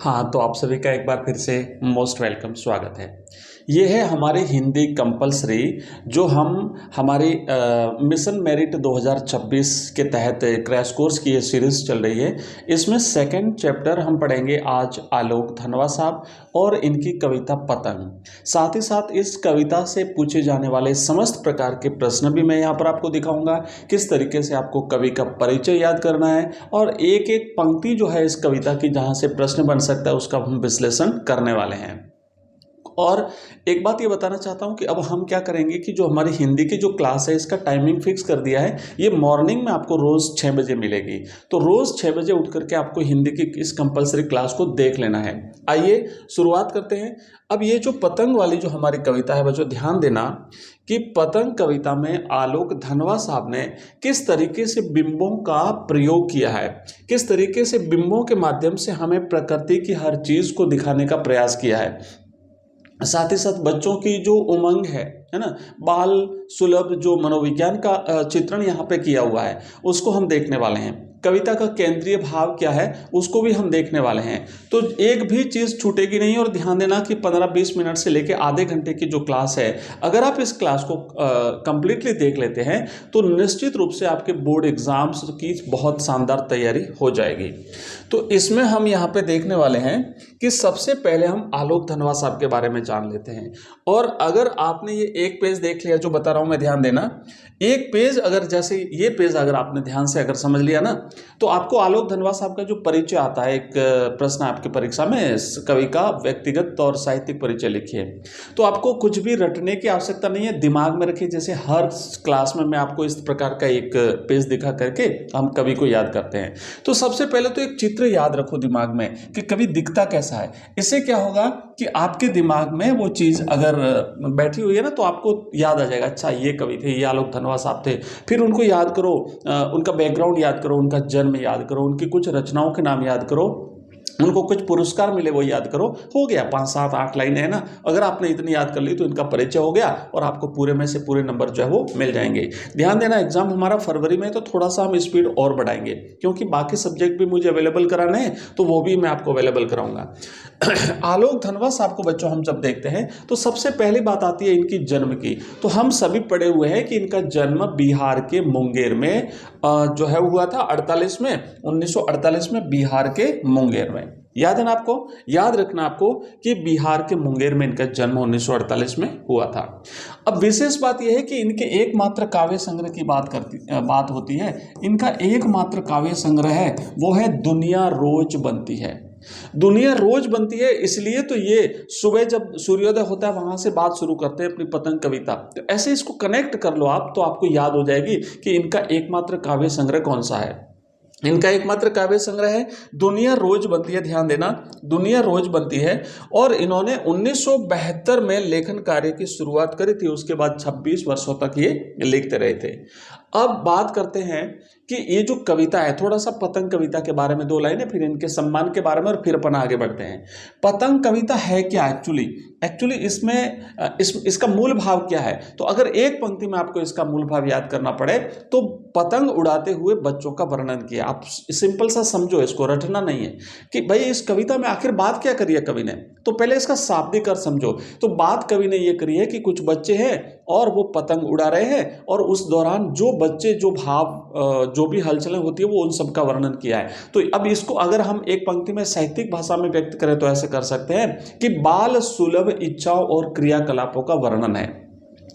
हाँ, तो आप सभी का एक बार फिर से मोस्ट वेलकम स्वागत है। ये है हमारी हिंदी कंपलसरी जो हम हमारी मिशन मेरिट 2026 के तहत क्रैश कोर्स की ये सीरीज़ चल रही है। इसमें सेकंड चैप्टर हम पढ़ेंगे आज आलोक धनवा साहब और इनकी कविता पतंग। साथ ही साथ इस कविता से पूछे जाने वाले समस्त प्रकार के प्रश्न भी मैं यहाँ पर आपको दिखाऊंगा, किस तरीके से आपको कवि का परिचय याद करना है और एक एक पंक्ति जो है इस कविता की जहाँ से प्रश्न बन सकता है उसका हम विश्लेषण करने वाले हैं। और एक बात ये बताना चाहता हूँ कि अब हम क्या करेंगे कि जो हमारी हिंदी की जो क्लास है इसका टाइमिंग फिक्स कर दिया है। ये मॉर्निंग में आपको रोज़ 6 बजे मिलेगी, तो रोज़ 6 बजे उठ करके आपको हिंदी की इस कंपलसरी क्लास को देख लेना है। आइए शुरुआत करते हैं। अब ये जो पतंग वाली जो हमारी कविता है बच्चों, ध्यान देना कि पतंग कविता में आलोक धनवा साहब ने किस तरीके से बिंबों का प्रयोग किया है, किस तरीके से बिंबों के माध्यम से हमें प्रकृति की हर चीज़ को दिखाने का प्रयास किया है। साथ ही साथ बच्चों की जो उमंग है ना, बाल सुलभ जो मनोविज्ञान का चित्रण यहाँ पे किया हुआ है उसको हम देखने वाले हैं। कविता का केंद्रीय भाव क्या है उसको भी हम देखने वाले हैं। तो एक भी चीज़ छूटेगी नहीं। और ध्यान देना कि 15-20 मिनट से लेकर आधे घंटे की जो क्लास है, अगर आप इस क्लास को कंप्लीटली देख लेते हैं तो निश्चित रूप से आपके बोर्ड एग्जाम्स की बहुत शानदार तैयारी हो जाएगी। तो इसमें हम यहाँ पे देखने वाले हैं कि सबसे पहले हम आलोक धनवा साहब के बारे में जान लेते हैं। और अगर आपने ये एक पेज देख लिया जो बता रहा हूँ मैं, ध्यान देना, एक पेज अगर जैसे ये पेज अगर आपने ध्यान से अगर समझ लिया ना, तो आपको आलोक धनवा साहब का जो परिचय आता है, एक प्रश्न आपकी परीक्षा में कवि का व्यक्तिगत और साहित्यिक परिचय लिखिए, तो आपको कुछ भी रटने की आवश्यकता नहीं है, दिमाग में रखिए। जैसे हर क्लास में मैं आपको इस प्रकार का एक पेज दिखा करके हम कवि को याद करते हैं। तो सबसे पहले तो एक चित्र याद रखो दिमाग में कि कवि दिखता कैसा है। इससे क्या होगा कि आपके दिमाग में वो चीज़ अगर बैठी हुई है ना तो आपको याद आ जाएगा, अच्छा ये कवि थे, ये आलोक धनवा साहब थे। फिर उनको याद करो, उनका बैकग्राउंड याद करो, उनका जन्म याद करो, उनकी कुछ रचनाओं के नाम याद करो, उनको कुछ पुरस्कार मिले वो याद करो। हो गया, 5, 7, 8 लाइनें है ना। अगर आपने इतनी याद कर ली तो इनका परिचय हो गया और आपको पूरे में से पूरे नंबर जो है वो मिल जाएंगे। ध्यान देना, एग्जाम हमारा फरवरी में, तो थोड़ा सा हम स्पीड और बढ़ाएंगे क्योंकि बाकी सब्जेक्ट भी मुझे अवेलेबल कराने हैं, तो वो भी मैं आपको अवेलेबल कराऊंगा। आलोक धनवा साहब को बच्चों हम जब देखते हैं तो सबसे पहली बात आती है इनकी जन्म की। तो हम सभी पढ़े हुए हैं कि इनका जन्म बिहार के मुंगेर में जो है हुआ था 1948 में बिहार के मुंगेर में। याद है ना आपको, याद रखना आपको कि बिहार के मुंगेर में इनका जन्म 1948 में हुआ था। अब विशेष बात यह है कि इनके एकमात्र काव्य संग्रह की बात होती है। इनका एकमात्र काव्य संग्रह है वो है दुनिया रोज बनती है। दुनिया रोज बनती है, इसलिए तो ये सुबह जब सूर्योदय होता है वहां से बात शुरू करते हैं अपनी पतंग कविता। तो ऐसे इसको कनेक्ट कर लो आप, तो आपको याद हो जाएगी कि इनका एकमात्र काव्य संग्रह कौन सा है। इनका एकमात्र काव्य संग्रह है दुनिया रोज बनती है। ध्यान देना, दुनिया रोज बनती है। और इन्होंने 1972 में लेखन कार्य की शुरुआत करी थी। उसके बाद 26 वर्षों तक ये लिखते रहे थे। अब बात करते हैं कि ये जो कविता है, थोड़ा सा पतंग कविता के बारे में 2 लाइनें, फिर इनके सम्मान के बारे में, और फिर अपन आगे बढ़ते हैं। पतंग कविता है क्या एक्चुअली इसमें इसका मूल भाव क्या है। तो अगर एक पंक्ति में आपको इसका मूल भाव याद करना पड़े तो पतंग उड़ाते हुए बच्चों का वर्णन किया। आप सिंपल सा समझो, इसको रटना नहीं है कि भाई इस कविता में आखिर बात क्या करी है कवि ने। तो पहले इसका शाब्दिक अर्थ समझो। तो बात कवि ने ये करी है कि कुछ बच्चे हैं और वो पतंग उड़ा रहे हैं, और उस दौरान जो बच्चे जो भाव जो भी हलचलें होती है वो उन सब का वर्णन किया है। तो अब इसको अगर हम एक पंक्ति में साहित्यिक भाषा में व्यक्त करें तो ऐसे कर सकते हैं कि बाल सुलभ इच्छाओं और क्रियाकलापों का वर्णन है।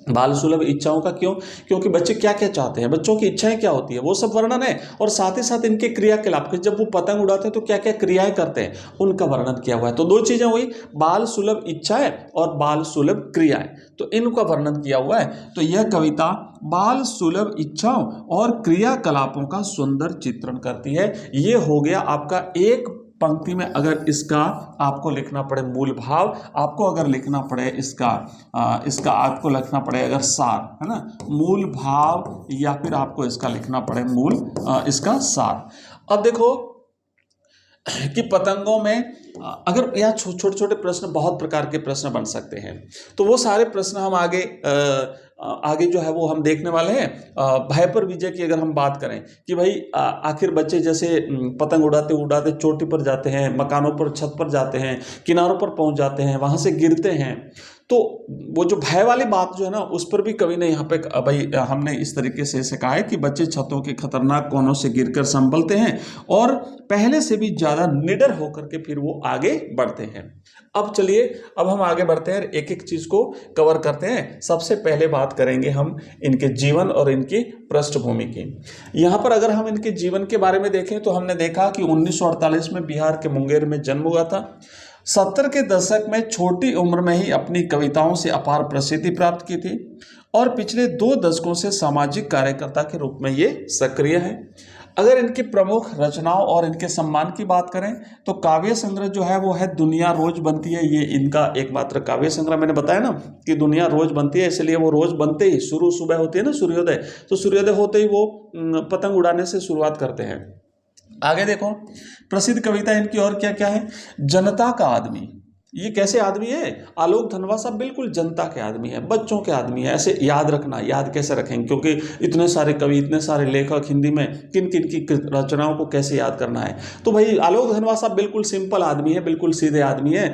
बाल सुलभ इच्छाओं का क्यों? क्योंकि बच्चे क्या क्या चाहते हैं, बच्चों की इच्छाएं क्या होती है, वो सब वर्णन है। और साथ ही साथ इनके क्रियाकलाप, जब वो पतंग उड़ाते हैं तो क्या क्या क्रियाएं करते हैं उनका वर्णन किया हुआ है। तो 2 चीजें हुई, बाल सुलभ इच्छाएं और बाल सुलभ क्रियाएं, तो इनका वर्णन किया हुआ है। तो यह कविता बाल सुलभ इच्छाओं और क्रियाकलापों का सुंदर चित्रण करती है। ये हो गया आपका एक पंक्ति में। अगर इसका आपको लिखना पड़े मूल भाव, आपको अगर लिखना पड़े इसका आपको लिखना पड़े अगर सार, है ना, मूल भाव, या फिर आपको इसका लिखना पड़े इसका सार। अब देखो कि पतंगों में अगर यहाँ छोटे छोटे प्रश्न, बहुत प्रकार के प्रश्न बन सकते हैं, तो वो सारे प्रश्न हम आगे आगे जो है वो हम देखने वाले हैं। भय पर विजय की अगर हम बात करें कि भाई आखिर बच्चे जैसे पतंग उड़ाते उड़ाते चोटी पर जाते हैं, मकानों पर छत पर जाते हैं, किनारों पर पहुंच जाते हैं, वहां से गिरते हैं, तो वो जो भय वाली बात जो है ना उस पर भी कवि ने यहाँ पे भाई हमने इस तरीके से इसे कहा है कि बच्चे छतों के खतरनाक कोनों से गिरकर संभलते हैं और पहले से भी ज्यादा निडर होकर के फिर वो आगे बढ़ते हैं। अब चलिए, अब हम आगे बढ़ते हैं, एक एक चीज को कवर करते हैं। सबसे पहले बात करेंगे हम इनके जीवन और इनकी पृष्ठभूमि की। यहाँ पर अगर हम इनके जीवन के बारे में देखें तो हमने देखा कि 1948 में बिहार के मुंगेर में जन्म हुआ था। 70 के दशक में छोटी उम्र में ही अपनी कविताओं से अपार प्रसिद्धि प्राप्त की थी और पिछले 2 दशकों से सामाजिक कार्यकर्ता के रूप में ये सक्रिय है। अगर इनकी प्रमुख रचनाओं और इनके सम्मान की बात करें तो काव्य संग्रह जो है वो है दुनिया रोज बनती है। ये इनका एकमात्र काव्य संग्रह, मैंने बताया ना कि दुनिया रोज बनती है, इसलिए वो रोज बनते ही शुरू सुबह होती है ना सूर्योदय, तो सूर्योदय होते ही वो पतंग उड़ाने से शुरुआत करते हैं। आगे देखो, प्रसिद्ध कविता इनकी और क्या क्या है। जनता का आदमी, ये कैसे आदमी है? आलोक धनवा साहब बिल्कुल जनता के आदमी है, बच्चों के आदमी है। ऐसे याद रखना, याद कैसे रखेंगे, क्योंकि इतने सारे कवि, इतने सारे लेखक हिंदी में, किन किन की रचनाओं को कैसे याद करना है। तो भाई आलोक धनवा साहब बिल्कुल सिंपल आदमी है, बिल्कुल सीधे आदमी है।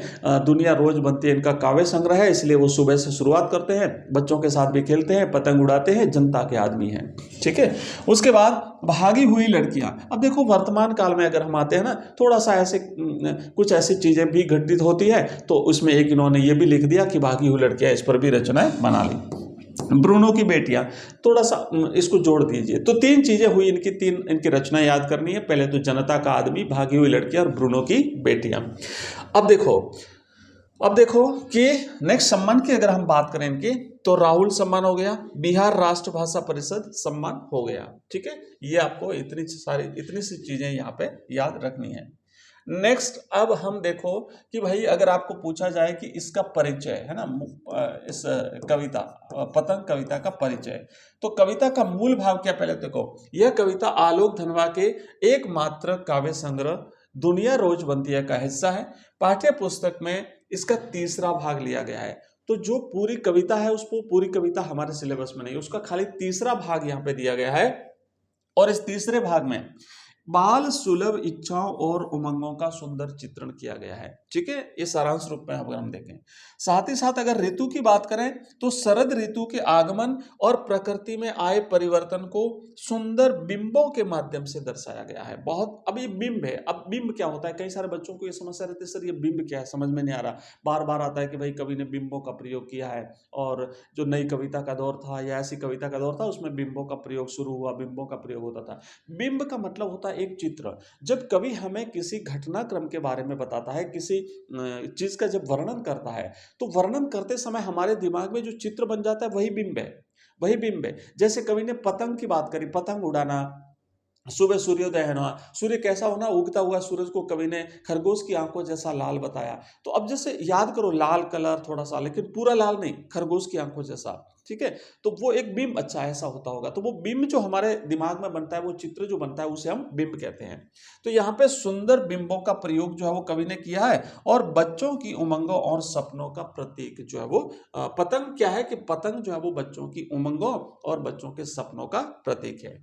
दुनिया रोज बनती है इनका काव्य संग्रह है, इसलिए वो सुबह से शुरुआत करते हैं, बच्चों के साथ भी खेलते हैं, पतंग उड़ाते हैं, जनता के आदमी हैं। ठीक है, उसके बाद भागी हुई लड़कियां। अब देखो वर्तमान काल में अगर हम आते हैं ना, थोड़ा सा ऐसे कुछ ऐसी चीजें भी घटित होती है, तो उसमें एक इन्होंने ये भी लिख दिया कि भागी हुई लड़कियां, इस पर भी रचनाएं बना ली। ब्रूनो की बेटियां, थोड़ा सा इसको जोड़ दीजिए। तो 3 चीजें हुई इनकी, 3 इनकी रचनाएं याद करनी है। पहले तो जनता का आदमी, भागी हुई लड़कियां और ब्रूनो की बेटियां। अब देखो कि नेक्स्ट सम्मान की अगर हम बात करें इनकी, तो राहुल सम्मान हो गया, बिहार राष्ट्रभाषा परिषद सम्मान हो गया। ठीक है, ये आपको इतनी सी चीजें यहाँ पे याद रखनी है। नेक्स्ट, अब हम देखो कि भाई अगर आपको पूछा जाए कि इसका परिचय है ना, इस कविता पतंग कविता का परिचय, तो कविता का मूल भाव क्या, पहले देखो, यह कविता आलोक धनवा के एकमात्र काव्य संग्रह दुनिया रोज बनती है का हिस्सा है। पाठ्य पुस्तक में इसका 3रा भाग लिया गया है। तो जो पूरी कविता है, उसको पूरी कविता हमारे सिलेबस में नहीं, उसका खाली 3रा भाग यहाँ पे दिया गया है। और इस 3रे भाग में बाल सुलभ इच्छाओं और उमंगों का सुंदर चित्रण किया गया है। ठीक है, ये सारांश रूप में अगर हम देखें। साथ ही साथ अगर ऋतु की बात करें तो शरद ऋतु के आगमन और प्रकृति में आए परिवर्तन को सुंदर बिंबों के माध्यम से दर्शाया गया है। बहुत, अब ये बिंब है। अब बिंब क्या होता है, कई सारे बच्चों को ये समस्या रहती है, सर ये बिंब क्या है, समझ में नहीं आ रहा। बार बार आता है कि भाई कवि ने बिंबों का प्रयोग किया है, और जो नई कविता का दौर था या ऐसी कविता का दौर था उसमें बिंबों का प्रयोग शुरू हुआ, बिंबों का प्रयोग होता था। बिंब का मतलब होता है एक चित्र। जब कवि हमें किसी घटनाक्रम के बारे में बताता है, किसी चीज का जब वर्णन करता है, तो वर्णन करते समय हमारे दिमाग में जो चित्र बन जाता है वही बिंब है, वही बिंब है। जैसे कवि ने पतंग की बात करी, पतंग उड़ाना, सुबह सूर्योदय है ना, सूर्य कैसा होना, उगता हुआ सूरज को कवि ने खरगोश की आंखों जैसा लाल बताया। तो अब जैसे याद करो, लाल कलर थोड़ा सा, लेकिन पूरा लाल नहीं, खरगोश की आंखों जैसा। ठीक है, तो वो एक बिंब, अच्छा ऐसा होता होगा। तो वो बिंब जो हमारे दिमाग में बनता है, वो चित्र जो बनता है, उसे हम बिंब कहते हैं। तो यहाँ पे सुंदर बिंबों का प्रयोग जो है वो कवि ने किया है, और बच्चों की उमंगों और सपनों का प्रतीक जो है वो पतंग क्या है कि पतंग जो है वो बच्चों की उमंगों और बच्चों के सपनों का प्रतीक है।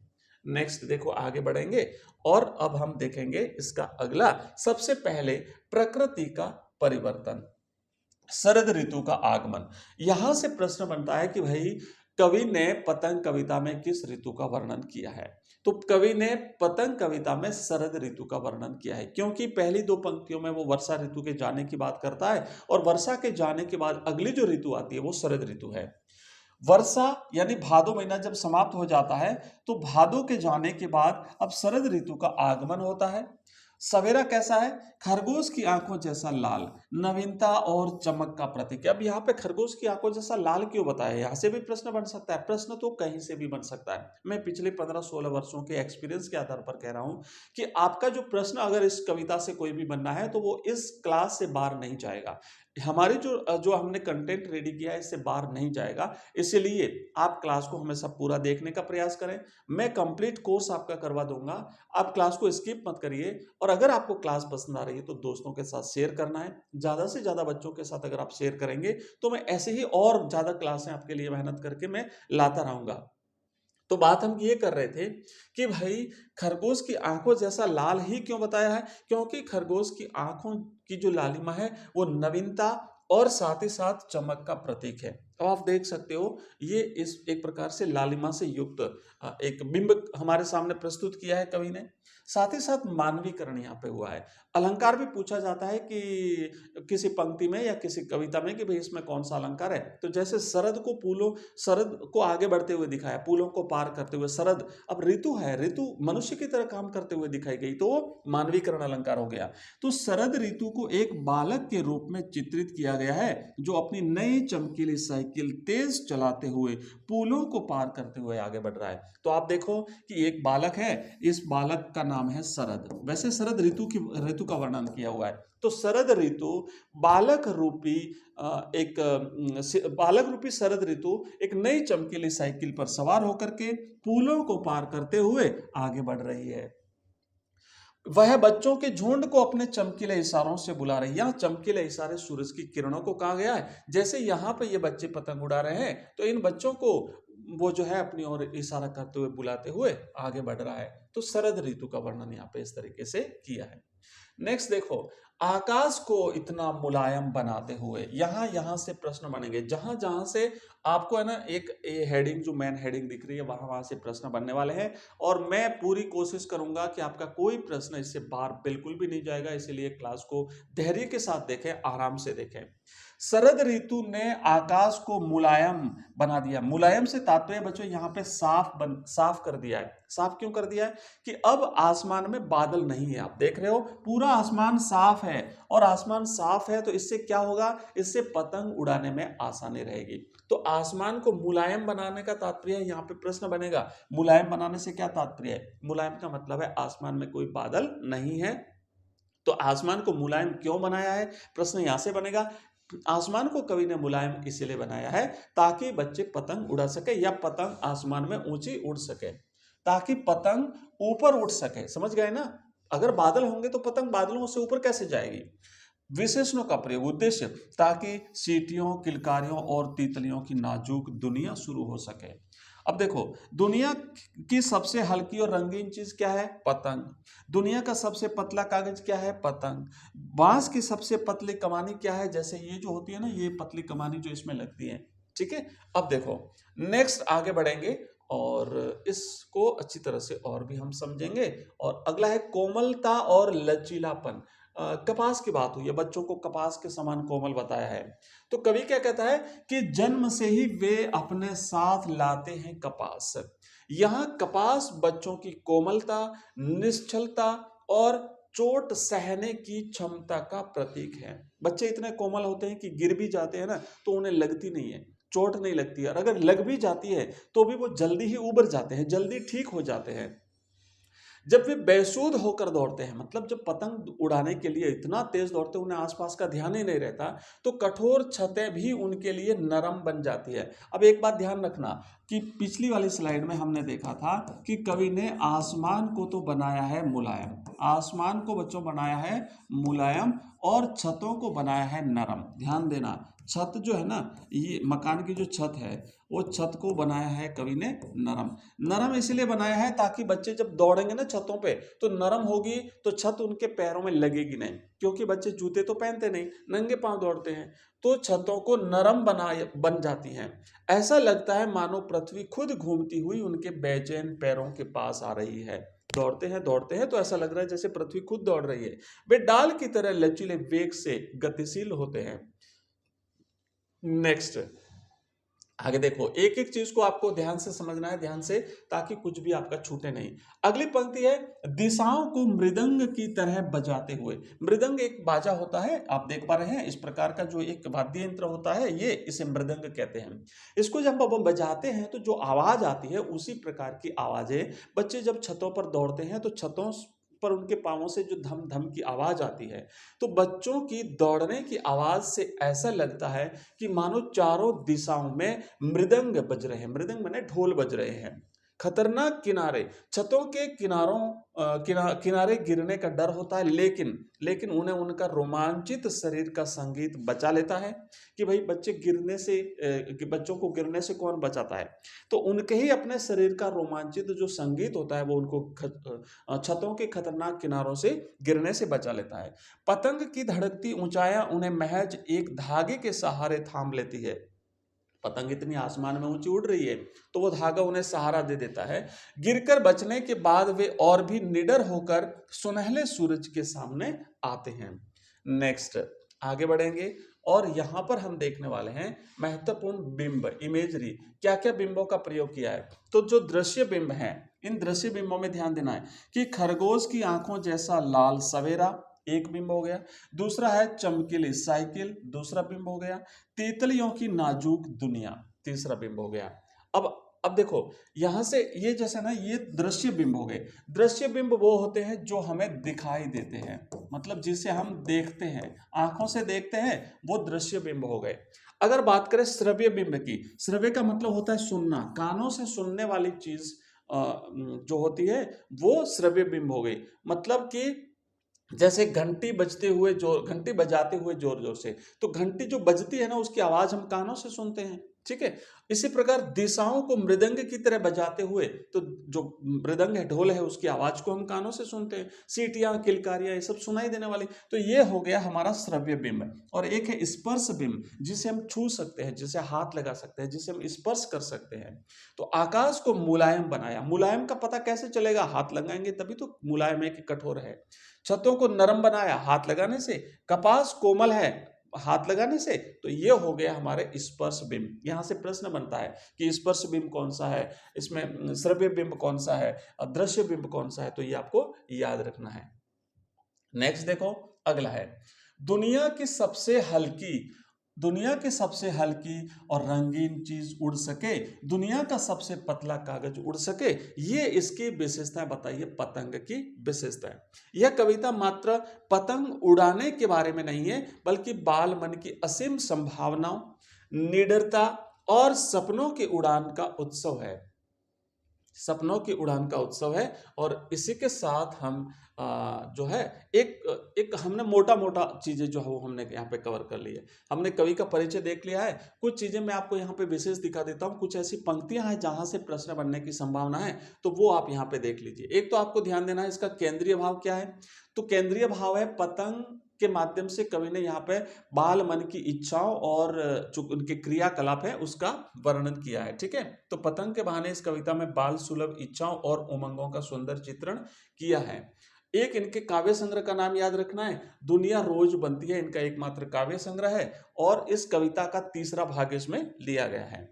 नेक्स्ट देखो, आगे बढ़ेंगे और अब हम देखेंगे इसका अगला, सबसे पहले प्रकृति का परिवर्तन, शरद ऋतु का आगमन। यहां से प्रश्न बनता है कि भाई कवि ने पतंग कविता में किस ऋतु का वर्णन किया है। तो कवि ने पतंग कविता में शरद ऋतु का वर्णन किया है, क्योंकि पहली 2 पंक्तियों में वो वर्षा ऋतु के जाने की बात करता है, और वर्षा के जाने के बाद अगली जो ऋतु आती है वो शरद ऋतु है। वर्षा यानी भादो महीना जब समाप्त हो जाता है, तो भादो के जाने के बाद अब शरद ऋतु का आगमन होता है। सवेरा कैसा है, खरगोश की आंखों जैसा लाल, नवीनता और चमक का प्रतीक। अब यहाँ पे खरगोश की आंखों जैसा लाल क्यों बताया, यहाँ से भी प्रश्न बन सकता है। प्रश्न तो कहीं से भी बन सकता है। मैं पिछले 15-16 वर्षों के एक्सपीरियंस के आधार पर कह रहा हूँ कि आपका जो प्रश्न अगर इस कविता से कोई भी बनना है तो वो इस क्लास से बाहर नहीं जाएगा। हमारी जो हमने कंटेंट रेडी किया है इससे बाहर नहीं जाएगा, इसलिए आप क्लास को हमेशा पूरा देखने का प्रयास करें। मैं कंप्लीट कोर्स आपका करवा दूंगा, आप क्लास को स्किप मत करिए। और अगर आपको क्लास पसंद आ रही है तो दोस्तों के साथ शेयर करना है, ज़्यादा से ज़्यादा बच्चों के साथ अगर आप शेयर करेंगे तो मैं ऐसे ही और ज़्यादा क्लासें आपके लिए मेहनत करके मैं लाता रहूँगा। तो बात हम ये कर रहे थे कि भाई खरगोश की आंखों जैसा लाल ही क्यों बताया है, क्योंकि खरगोश की आंखों की जो लालिमा है वो नवीनता और साथ ही साथ चमक का प्रतीक है। अब आप देख सकते हो ये इस एक प्रकार से लालिमा से युक्त एक बिंब हमारे सामने प्रस्तुत किया है कवि ने। साथ ही साथ मानवीकरण यहाँ पे हुआ है। अलंकार भी पूछा जाता है कि किसी पंक्ति में या किसी कविता में कि भाई इसमें कौन सा अलंकार है। तो जैसे शरद को आगे बढ़ते हुए दिखाया, फूलों को पार करते हुए शरद। अब ऋतु है, ऋतु मनुष्य की तरह काम करते हुए दिखाई गई तो वो मानवीकरण अलंकार हो गया। तो शरद ऋतु को एक बालक के रूप में चित्रित किया गया है जो अपनी नई चमकीली साइकिल तेज चलाते हुए पुलों को पार करते हुए आगे बढ़ रहा है। तो आप देखो कि एक बालक है, इस बालक का नाम है शरद। वैसे शरद ऋतु का वर्णन किया हुआ है। तो शरद ऋतु बालक रूपी बालक रूपी शरद ऋतु एक नई चमकीली साइकिल पर सवार होकर के पुलों को पार करते हुए आगे बढ़ रही है। वह बच्चों के झुंड को अपने चमकीले इशारों से बुला रही है। यहाँ चमकीले इशारे सूरज की किरणों को कहा गया है। जैसे यहाँ पे ये बच्चे पतंग उड़ा रहे हैं तो इन बच्चों को वो जो है अपनी ओर इशारा करते हुए बुलाते हुए आगे बढ़ रहा है। तो शरद ऋतु का वर्णन यहाँ पे इस तरीके से किया है। नेक्स्ट देखो, आकाश को इतना मुलायम बनाते हुए यहाँ यहाँ से प्रश्न बनेंगे। जहां जहां से आपको है ना एक हेडिंग जो मेन हेडिंग दिख रही है वहां वहां से प्रश्न बनने वाले हैं। और मैं पूरी कोशिश करूंगा कि आपका कोई प्रश्न इससे बाहर बिल्कुल भी नहीं जाएगा, इसीलिए क्लास को धैर्य के साथ देखें, आराम से देखें। शरद ऋतु ने आकाश को मुलायम बना दिया। मुलायम से तात्पर्य बच्चों यहाँ पे साफ कर दिया है। साफ क्यों कर दिया है कि अब आसमान में बादल नहीं है। आप देख रहे हो पूरा आसमान साफ है, और आसमान साफ है तो इससे क्या होगा, इससे पतंग उड़ाने में आसानी रहेगी। तो आसमान को मुलायम बनाने का तात्पर्य यहाँ पे प्रश्न बनेगा, मुलायम बनाने से क्या तात्पर्य है। मुलायम का मतलब है आसमान में कोई बादल नहीं है। तो आसमान को मुलायम क्यों बनाया है, प्रश्न यहां से बनेगा। आसमान को कवि ने मुलायम इसलिए बनाया है ताकि बच्चे पतंग उड़ा सके, या पतंग आसमान में ऊंची उड़ सके, ताकि पतंग ऊपर उठ सके। समझ गए ना, अगर बादल होंगे तो पतंग बादलों से ऊपर कैसे जाएगी। विशेषणों का प्रयोग, उद्देश्य ताकि सीटियों, किलकारियों और तितलियों की नाजुक दुनिया शुरू हो सके। अब देखो, दुनिया की सबसे हल्की और रंगीन चीज क्या है, पतंग। दुनिया का सबसे पतला कागज क्या है, पतंग। बांस की सबसे पतली कमानी क्या है, जैसे ये जो होती है ना, ये पतली कमानी जो इसमें लगती है। ठीक है, अब देखो नेक्स्ट आगे बढ़ेंगे और इसको अच्छी तरह से और भी हम समझेंगे। और अगला है कोमलता और लचीलापन। कपास की बात हुई है, बच्चों को कपास के समान कोमल बताया है। तो कवि क्या कहता है कि जन्म से ही वे अपने साथ लाते हैं कपास। यहाँ कपास बच्चों की कोमलता, निश्चलता और चोट सहने की क्षमता का प्रतीक है। बच्चे इतने कोमल होते हैं कि गिर भी जाते हैं ना तो उन्हें लगती नहीं है, चोट नहीं लगती है। और अगर लग भी जाती है तो भी वो जल्दी ही उबर जाते हैं, जल्दी ठीक हो जाते हैं। जब वे बेसुध होकर दौड़ते हैं, मतलब जब पतंग उड़ाने के लिए इतना तेज दौड़ते हैं, उन्हें आसपास का ध्यान ही नहीं रहता, तो कठोर छतें भी उनके लिए नरम बन जाती है। अब एक बात ध्यान रखना कि पिछली वाली स्लाइड में हमने देखा था कि कवि ने आसमान को तो बनाया है मुलायम, आसमान को बच्चों बनाया है मुलायम, और छतों को बनाया है नरम। ध्यान देना, छत जो है ना, ये मकान की जो छत है, वो छत को बनाया है कवि ने नरम। नरम इसलिए बनाया है ताकि बच्चे जब दौड़ेंगे ना छतों पे तो नरम होगी, तो छत उनके पैरों में लगेगी नहीं, क्योंकि बच्चे जूते तो पहनते नहीं, नंगे पांव दौड़ते हैं। तो छतों को नरम बन जाती हैं। ऐसा लगता है मानो पृथ्वी खुद घूमती हुई उनके बेचैन पैरों के पास आ रही है। दौड़ते हैं तो ऐसा लग रहा है जैसे पृथ्वी खुद दौड़ रही है। वे डाल की तरह लचीले वेग से गतिशील होते हैं। नेक्स्ट आगे देखो, एक एक चीज को आपको ध्यान से समझना है, ध्यान से, ताकि कुछ भी आपका छूटे नहीं। अगली पंक्ति है, दिशाओं को मृदंग की तरह बजाते हुए। मृदंग एक बाजा होता है, आप देख पा रहे हैं, इस प्रकार का जो एक वाद्य यंत्र होता है, ये इसे मृदंग कहते हैं। इसको जब हम बजाते हैं तो जो आवाज आती है उसी प्रकार की आवाजें बच्चे जब छतों पर दौड़ते हैं तो छतों पर उनके पाँवों से जो धम धम की आवाज आती है, तो बच्चों की दौड़ने की आवाज से ऐसा लगता है कि मानो चारों दिशाओं में मृदंग बज रहे हैं। मृदंग माने ढोल बज रहे हैं। खतरनाक किनारे, छतों के किनारे गिरने का डर होता है, लेकिन उन्हें उनका रोमांचित शरीर का संगीत बचा लेता है। कि भाई कि बच्चों को गिरने से कौन बचाता है? तो उनके ही अपने शरीर का रोमांचित जो संगीत होता है वो उनको छतों के खतरनाक किनारों से गिरने से बचा लेता है। पतंग की धड़कती ऊंचाइयां उन्हें महज एक धागे के सहारे थाम लेती है। पतंग इतनी आसमान में ऊंची उड़ रही है तो वो धागा उन्हें सहारा दे देता है। गिरकर बचने के बाद वे और भी निडर होकर सुनहले सूरज के सामने आते हैं। नेक्स्ट आगे बढ़ेंगे और यहां पर हम देखने वाले हैं महत्वपूर्ण बिंब, इमेजरी। क्या क्या बिंबों का प्रयोग किया है? तो जो दृश्य बिंब हैं, इन दृश्य बिंबों में ध्यान देना है कि खरगोश की आंखों जैसा लाल सवेरा एक बिंब हो गया। दूसरा है चमकीली साइकिल, दूसरा बिंब हो गया। तितलियों की नाजुक दुनिया, तीसरा बिंब हो गया। अब देखो यहां से ये जैसे ना, ये दृश्य बिंब हो गए। दृश्य बिंब वो होते हैं जो हमें दिखाई देते हैं, मतलब जिसे हम देखते हैं, आंखों से देखते हैं, वो दृश्य बिंब हो गए। अगर बात करें श्रव्य बिंब की, श्रव्य का मतलब होता है सुनना, कानों से सुनने वाली चीज जो होती है वो श्रव्य बिंब हो गई। मतलब कि जैसे घंटी बजाते हुए जोर जोर से, तो घंटी जो बजती है ना उसकी आवाज हम कानों से सुनते हैं, ठीक है। इसी प्रकार दिशाओं को मृदंग की तरह बजाते हुए, तो जो मृदंग है, ढोल है, उसकी आवाज को हम कानों से सुनते हैं। सीटियां, किलकारियां, ये सब सुनाई देने वाली। तो ये हो गया हमारा श्रव्य बिंब। और एक है स्पर्श बिंब, जिसे हम छू सकते हैं, जिसे हाथ लगा सकते हैं, जिसे हम स्पर्श कर सकते हैं। तो आकाश को मुलायम बनाया। मुलायम का पता कैसे चलेगा? हाथ लगाएंगे तभी तो मुलायम है कि कठोर है। छतों को नरम बनाया, हाथ लगाने से। कपास कोमल है, हाथ लगाने से। तो ये हो गया हमारे स्पर्श बिंब। यहां से प्रश्न बनता है कि स्पर्श बिंब कौन सा है, इसमें श्रव्य बिंब कौन सा है, अदृश्य बिंब कौन सा है, तो ये आपको याद रखना है। नेक्स्ट देखो, अगला है दुनिया की सबसे हल्की और रंगीन चीज उड़ सके, दुनिया का सबसे पतला कागज उड़ सके। ये इसकी विशेषताएं बताइए, पतंग की विशेषताएं। यह कविता मात्र पतंग उड़ाने के बारे में नहीं है, बल्कि बाल मन की असीम संभावनाओं, निडरता और सपनों की उड़ान का उत्सव है। सपनों की उड़ान का उत्सव है। और इसी के साथ हम जो है एक हमने मोटा मोटा चीजें जो है वो हमने यहाँ पे कवर कर ली है। हमने कवि का परिचय देख लिया है। कुछ चीजें मैं आपको यहाँ पे विशेष दिखा देता हूँ। कुछ ऐसी पंक्तियां हैं जहां से प्रश्न बनने की संभावना है, तो वो आप यहाँ पे देख लीजिए। एक तो आपको ध्यान देना है इसका केंद्रीय भाव क्या है। तो केंद्रीय भाव है पतंग के माध्यम से कवि ने यहाँ पे बाल मन की इच्छाओं और जो उनके क्रियाकलाप है उसका वर्णन किया है, ठीक है। तो पतंग के बहाने इस कविता में बाल सुलभ इच्छाओं और उमंगों का सुंदर चित्रण किया है। एक इनके काव्य संग्रह का नाम याद रखना है, दुनिया रोज बनती है, इनका एकमात्र काव्य संग्रह है। और इस कविता का तीसरा भाग इसमें लिया गया है।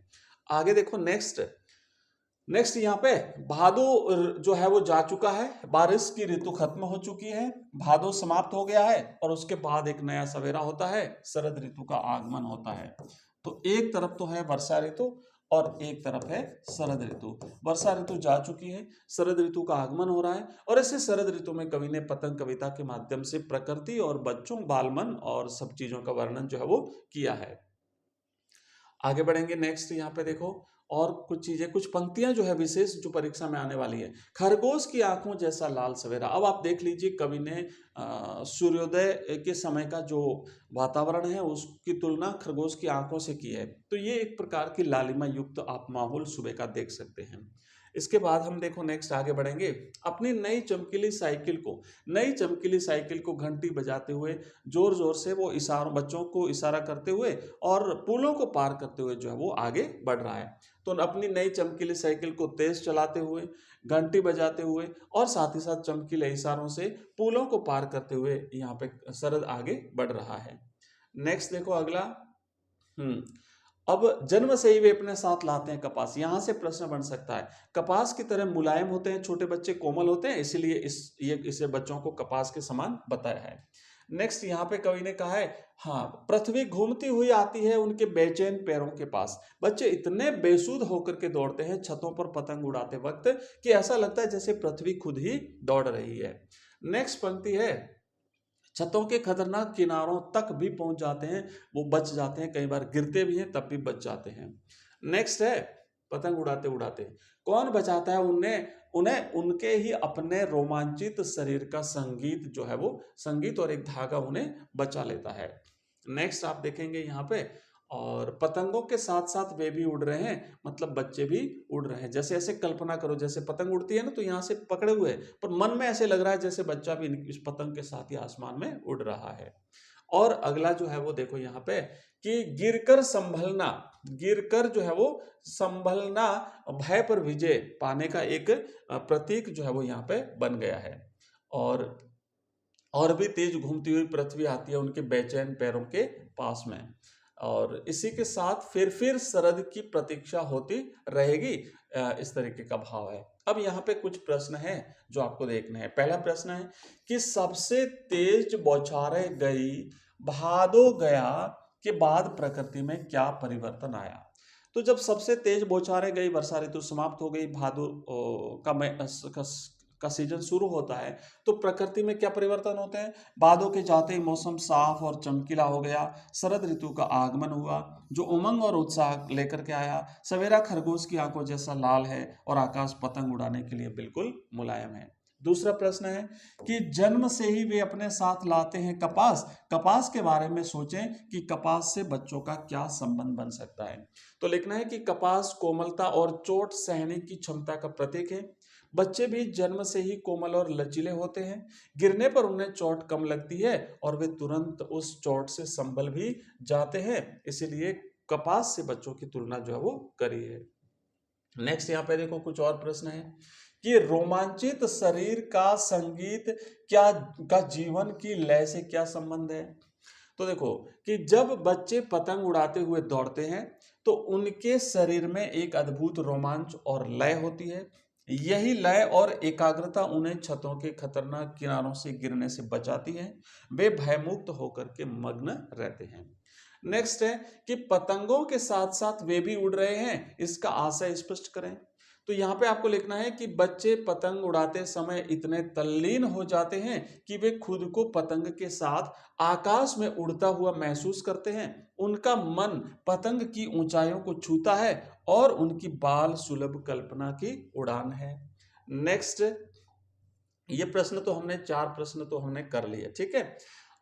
आगे देखो नेक्स्ट यहाँ पे भादो जो है वो जा चुका है, बारिश की ऋतु खत्म हो चुकी है, भादो समाप्त हो गया है और उसके बाद एक नया सवेरा होता है, शरद ऋतु का आगमन होता है। तो एक तरफ तो है वर्षा ऋतु और एक तरफ है शरद ऋतु। वर्षा ऋतु जा चुकी है, शरद ऋतु का आगमन हो रहा है। और ऐसे शरद ऋतु में कवि ने पतंग कविता के माध्यम से प्रकृति और बच्चों, बालमन और सब चीजों का वर्णन जो है वो किया है। आगे बढ़ेंगे। नेक्स्ट यहाँ पे देखो और कुछ चीजें, कुछ पंक्तियां जो है विशेष जो परीक्षा में आने वाली है। खरगोश की आंखों जैसा लाल सवेरा। अब आप देख लीजिए कवि ने सूर्योदय के समय का जो वातावरण है उसकी तुलना खरगोश की आंखों से की है। तो ये एक प्रकार की लालिमा युक्त आप माहौल सुबह का देख सकते हैं। इसके बाद हम देखो नेक्स्ट आगे बढ़ेंगे। अपनी नई चमकीली साइकिल को घंटी बजाते हुए जोर जोर से वो बच्चों को इशारा करते हुए और पुलों को पार करते हुए जो है वो आगे बढ़ रहा है। तो अपनी नई चमकीली साइकिल को तेज चलाते हुए, घंटी बजाते हुए और साथ ही साथ चमकीले इशारों से पुलों को पार करते हुए यहाँ पे शरद आगे बढ़ रहा है। नेक्स्ट देखो अगला। अब जन्म से ही वे अपने साथ लाते हैं कपास। यहां से प्रश्न बन सकता है, कपास की तरह मुलायम होते हैं छोटे बच्चे, कोमल होते हैं, इसीलिए इसे बच्चों को कपास के समान बताया है। नेक्स्ट यहाँ पे कवि ने कहा है, हाँ, पृथ्वी घूमती हुई आती है उनके बेचैन पैरों के पास। बच्चे इतने बेसुध होकर के दौड़ते हैं छतों पर पतंग उड़ाते वक्त कि ऐसा लगता है जैसे पृथ्वी खुद ही दौड़ रही है। नेक्स्ट पंक्ति है, छतों के खतरनाक किनारों तक भी पहुंच जाते हैं, वो बच जाते हैं, कई बार गिरते भी हैं तब भी बच जाते हैं। नेक्स्ट है, पतंग उड़ाते उड़ाते कौन बचाता है उन्हें उन्हें उनके ही अपने रोमांचित शरीर का संगीत जो है, वो संगीत और एक धागा उन्हें बचा लेता है। नेक्स्ट आप देखेंगे यहाँ पे, और पतंगों के साथ साथ वे भी उड़ रहे हैं, मतलब बच्चे भी उड़ रहे हैं। जैसे ऐसे कल्पना करो, जैसे पतंग उड़ती है ना, तो यहाँ से पकड़े हुए हैं, पर मन में ऐसे लग रहा है जैसे बच्चा भी इस पतंग के साथ ही आसमान में उड़ रहा है। और अगला जो है वो देखो यहाँ पे, कि गिरकर संभलना, गिरकर जो है वो संभलना भय पर विजय पाने का एक प्रतीक जो है वो यहाँ पे बन गया है। और भी तेज घूमती हुई पृथ्वी आती है उनके बेचैन पैरों के पास में, और इसी के साथ फिर शरद की प्रतीक्षा होती रहेगी। इस तरीके का भाव है। अब यहाँ पे कुछ प्रश्न हैं जो आपको देखने हैं। पहला प्रश्न है कि सबसे तेज बौछारें गई, भादो गया के बाद प्रकृति में क्या परिवर्तन आया। तो जब सबसे तेज बौछारें गई, वर्षा ऋतु समाप्त हो गई, भादो का सीजन शुरू होता है, तो प्रकृति में क्या परिवर्तन होते हैं। भादों के जाते ही मौसम साफ और चमकीला हो गया, शरद ऋतु का आगमन हुआ जो उमंग और उत्साह लेकर के आया। सवेरा खरगोश की आंखों जैसा लाल है और आकाश पतंग उड़ाने के लिए बिल्कुल मुलायम है। दूसरा प्रश्न है कि जन्म से ही वे अपने साथ लाते हैं कपास, कपास के बारे में सोचें कि कपास से बच्चों का क्या संबंध बन सकता है। तो लिखना है कि कपास कोमलता और चोट सहने की क्षमता का प्रतीक है। बच्चे भी जन्म से ही कोमल और लचीले होते हैं, गिरने पर उन्हें चोट कम लगती है और वे तुरंत उस चोट से संभल भी जाते हैं, इसीलिए कपास से बच्चों की तुलना जो है वो करी है। नेक्स्ट यहाँ पे देखो कुछ और प्रश्न है कि रोमांचित शरीर का संगीत क्या का जीवन की लय से क्या संबंध है। तो देखो कि जब बच्चे पतंग उड़ाते हुए दौड़ते हैं तो उनके शरीर में एक अद्भुत रोमांच और लय होती है। यही लय और एकाग्रता उन्हें छतों के खतरनाक किनारों से गिरने से बचाती है। वे भयमुक्त होकर के मग्न रहते हैं। नेक्स्ट है कि पतंगों के साथ साथ वे भी उड़ रहे हैं, इसका आशय स्पष्ट करें। तो यहाँ पे आपको लिखना है कि बच्चे पतंग उड़ाते समय इतने तल्लीन हो जाते हैं कि वे खुद को पतंग के साथ आकाश में उड़ता हुआ महसूस करते हैं। उनका मन पतंग की ऊंचाइयों को छूता है और उनकी बाल सुलभ कल्पना की उड़ान है। नेक्स्ट, ये प्रश्न तो हमने 4 प्रश्न तो हमने कर लिए, ठीक है।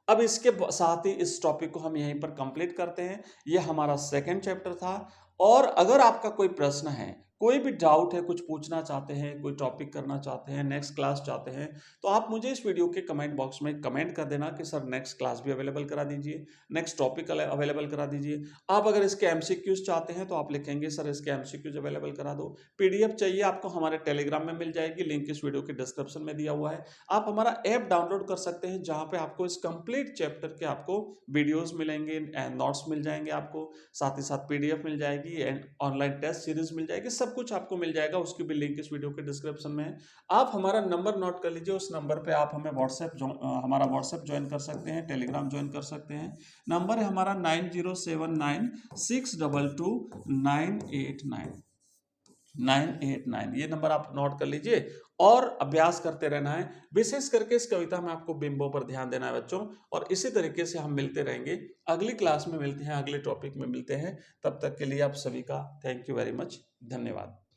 अब इसके साथ ही इस टॉपिक को हम यहीं पर कंप्लीट करते हैं। ये हमारा सेकंड चैप्टर था। और अगर आपका कोई प्रश्न है, कोई भी डाउट है, कुछ पूछना चाहते हैं, कोई टॉपिक करना चाहते हैं, नेक्स्ट क्लास चाहते हैं, तो आप मुझे इस वीडियो के कमेंट बॉक्स में कमेंट कर देना कि सर नेक्स्ट क्लास भी अवेलेबल करा दीजिए, नेक्स्ट टॉपिक अवेलेबल करा दीजिए। आप अगर इसके एमसीक्यूज चाहते हैं तो आप लिखेंगे सर इसके एमसीक्यूज अवेलेबल करा दो। पीडीएफ चाहिए आपको, हमारे टेलीग्राम में मिल जाएगी, लिंक इस वीडियो के डिस्क्रिप्शन में दिया हुआ है। आप हमारा ऐप डाउनलोड कर सकते हैं जहां पे आपको इस कंप्लीट चैप्टर के आपको वीडियोस मिलेंगे, नोट्स मिल जाएंगे आपको, साथ ही साथ पीडीएफ मिल जाएगी, ऑनलाइन टेस्ट सीरीज मिल जाएगी, सब कुछ आपको मिल जाएगा। उसकी भी लिंक इस वीडियो के डिस्क्रिप्शन में है। आप हमारा नंबर नोट कर लीजिए, उस नंबर पे आप हमें हमारा व्हाट्सएप ज्वाइन कर सकते हैं, टेलीग्राम ज्वाइन कर सकते हैं। नंबर है हमारा 9079622989 ये नंबर आप नोट कर लीजिए और अभ्यास करते रहना है। विशेष करके इस कविता में आपको बिंबों पर ध्यान देना है बच्चों। और इसी तरीके से हम मिलते रहेंगे, अगली क्लास में मिलते हैं, अगले टॉपिक में मिलते हैं। तब तक के लिए आप सभी का थैंक यू वेरी मच, धन्यवाद।